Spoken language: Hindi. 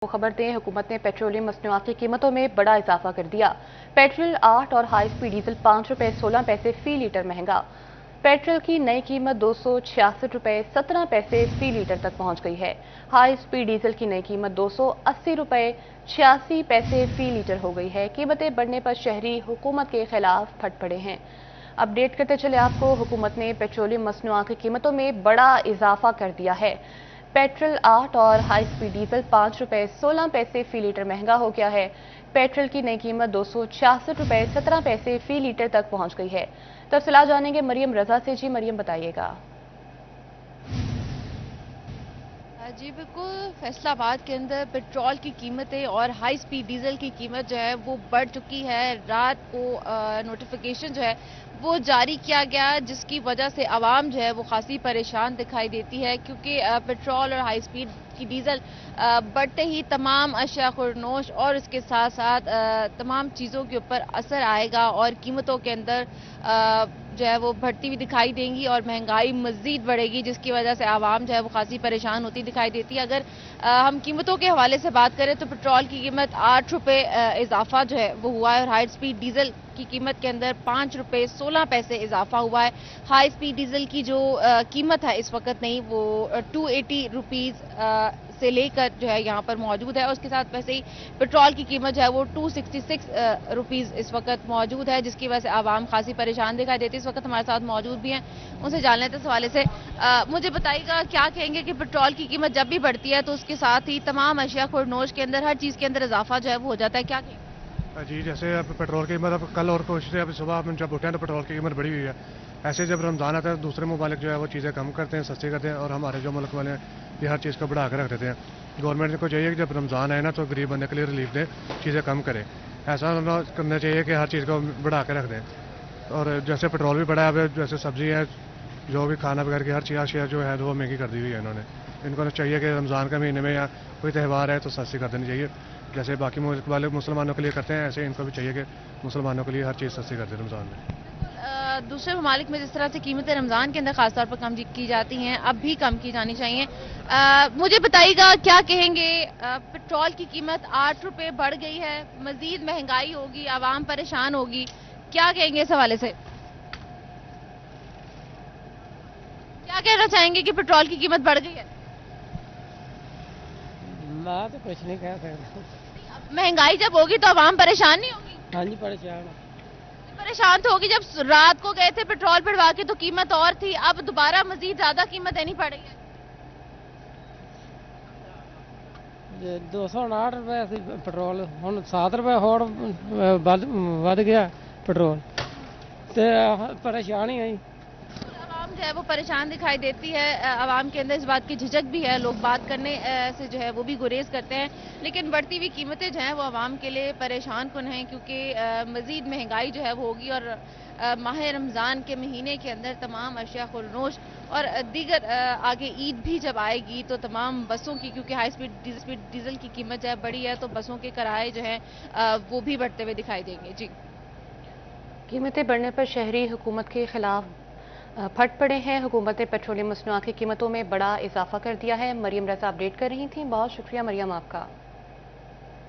खबर दें, हुकूमत ने पेट्रोलियम मसनूआत की कीमतों में बड़ा इजाफा कर दिया। पेट्रोल 8 और हाई स्पीड डीजल 5 रुपए 16 पैसे फी लीटर महंगा। पेट्रोल की नई कीमत 266 रुपए 17 पैसे फी लीटर तक पहुंच गई है। हाई स्पीड डीजल की नई कीमत 280 रुपए 86 पैसे फी लीटर हो गई है। कीमतें बढ़ने पर शहरी हुकूमत के खिलाफ फट पड़े हैं। अपडेट करते चले आपको, हुकूमत ने पेट्रोलियम मसनूआत की कीमतों में बड़ा इजाफा कर दिया है। पेट्रोल 8 और हाई स्पीड डीजल 5 रुपए 16 पैसे फी लीटर महंगा हो गया है। पेट्रोल की नई कीमत 266 रुपए 17 पैसे फी लीटर तक पहुंच गई है। तफसीलात जानेंगे मरियम रजा से। जी मरियम, बताइएगा। जी बिल्कुल, फैसलाबाद के अंदर पेट्रोल की कीमतें और हाई स्पीड डीजल की कीमत जो है वो बढ़ चुकी है। रात को नोटिफिकेशन जो है वो जारी किया गया, जिसकी वजह से आवाम जो है वो खासी परेशान दिखाई देती है, क्योंकि पेट्रोल और हाई स्पीड की डीजल बढ़ते ही तमाम अशिया खुरनोश और इसके साथ साथ तमाम चीज़ों के ऊपर असर आएगा और कीमतों के अंदर जो है वो बढ़ती हुई दिखाई देंगी और महंगाई मजीद बढ़ेगी, जिसकी वजह से आवाम जो है वो खासी परेशान होती दिखाई देती है। अगर हम कीमतों के हवाले से बात करें तो पेट्रोल की कीमत 8 रुपये इजाफा जो है वो हुआ है और हाई स्पीड डीजल की कीमत के अंदर 5 रुपये 16 पैसे इजाफा हुआ है। हाई स्पीड डीजल की जो कीमत है इस वक्त नहीं, वो 280 रुपीज़ से लेकर जो है यहाँ पर मौजूद है और उसके साथ वैसे ही पेट्रोल की कीमत जो है वो 266 रुपीज़ इस वक्त मौजूद है, जिसकी वजह से आवाम खासी परेशान दिखाई देती है। इस वक्त हमारे साथ मौजूद भी हैं, उनसे जान लेते हैं इस हवाले से। मुझे बताइएगा, क्या कहेंगे कि पेट्रोल की कीमत जब भी बढ़ती है तो उसके साथ ही तमाम अशिया खुरनोश के अंदर हर चीज़ के अंदर इजाफा जो है वो हो जाता है, क्या कहेंगे? जी, जैसे अब पेट्रोल की कीमत अब कल और कोशिश है, अभी सुबह हम जब उठे हैं तो पेट्रोल की कीमत बढ़ी हुई है। ऐसे जब रमज़ान आता है तो दूसरे मुमालिक जो है वो चीज़ें कम करते हैं, सस्ती करते हैं, और हमारे जो मुल्क वाले हैं ये हर चीज़ को बढ़ा कर रख देते हैं। गवर्नमेंट को चाहिए कि जब रमज़ान आए ना तो गरीब बंदे के लिए रिलीफ दें, चीज़ें कम करें। ऐसा ना करना चाहिए कि हर चीज़ को बढ़ा कर रख दें। और जैसे पेट्रोल भी बढ़ा है, अब जैसे सब्जी है, जो भी खाना वगैरह की हर चीज़ अशिया जो है वो महंगी कर दी हुई है इन्होंने। इनको चाहिए कि रमज़ान के महीने में या कोई त्यौहार है तो सस्ती कर देनी चाहिए, जैसे बाकी मुल्क वाले मुसलमानों के लिए करते हैं, ऐसे इनको भी चाहिए कि मुसलमानों के लिए हर चीज़ सस्ती कर दें रमज़ान में। दूसरे ममालिक में जिस तरह से कीमतें रमज़ान के अंदर खासतौर पर कम की जाती हैं, अब भी कम की जानी चाहिए। मुझे बताइएगा, क्या कहेंगे, पेट्रोल की कीमत 8 रुपये बढ़ गई है, मजीद महंगाई होगी, आवाम परेशान होगी, क्या कहेंगे इस हवाले से? क्या कहना चाहेंगे कि पेट्रोल की कीमत बढ़ गई है? मैं तो कुछ नहीं कह सकता। महंगाई जब होगी तो आवाम परेशान नहीं होगी? हाँ जी, परेशान। परेशान तो होगी। जब रात को गए थे पेट्रोल भरवा के तो कीमत और थी, अब दोबारा मजीद ज्यादा कीमत देनी पड़ रही है। 259 रुपए पेट्रोल हम 7 रुपए होड़ बढ़ गया पेट्रोल, तो परेशानी आई। आवाम जो है वो परेशान दिखाई देती है। आवाम के अंदर इस बात की झिझक भी है, लोग बात करने से जो है वो भी गुरेज करते हैं, लेकिन बढ़ती हुई कीमतें जो हैं वो आवाम के लिए परेशान कुन हैं, क्योंकि मजीद महंगाई जो है वो होगी और माह रमज़ान के महीने के अंदर तमाम अशिया खुरनोश और दीगर आगे ईद भी जब आएगी तो तमाम बसों की, क्योंकि हाई स्पीड डीजल की कीमत जो है बढ़ी है, तो बसों के किराए जो हैं वो भी बढ़ते हुए दिखाई देंगे। जी, कीमतें बढ़ने पर शहरी हुकूमत के खिलाफ फट पड़े हैं। हुकूमत ने पेट्रोलियम मसनूआत की कीमतों में बड़ा इजाफा कर दिया है। मरियम रजा अपडेट कर रही थी। बहुत शुक्रिया मरियम आपका।